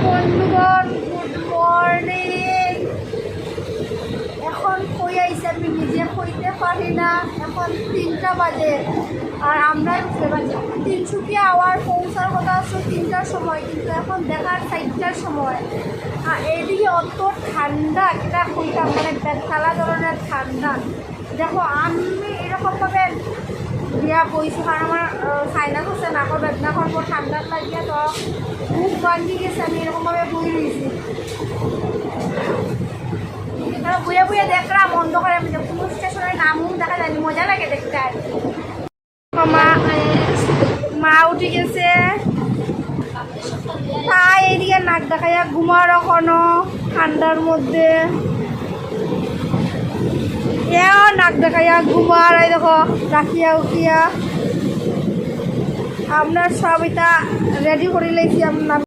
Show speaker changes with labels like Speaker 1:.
Speaker 1: বন্ধুগণ, good morning. এখন কই আইসি আমি নিজে কইতে পারি না। এখন 3টা বাজে আর আমরা তিনসুকিয়া আওয়ার পৌঁছার কথা আছে 3টার সময়, কিন্তু এখন দেখার 4টার সময়। আর এইদিকে অত ঠান্ডা, এটা কইতাম মানে বেতখালা ধরনের ঠান্ডা। দেখো আমি এরকমভাবে দিয়া বইছি, কারণ আমার সাইনাস আছে, নাকর বেদনা করবো ঠান্ডার লাগিয়ে, তো মুখ বান্ধি গেছে। আমি এরকমভাবে বই রয়েছি, বইয়ে বইয়ে দেখলাম অন্ধকারে। আমি কোন স্টেশনের নামও দেখা যায়নি, মজা লাগে দেখতে। আর মা উঠে গেছে, তাই এদিকে নাক দেখাইয়া ঘুমার এখনো ঠান্ডার মধ্যে। এও নাক দেখাইয়া ঘুমার, এই দেখো রাখিয়া উঠিয়া আপনার সব এটা রেডি করে লেছি। আপনার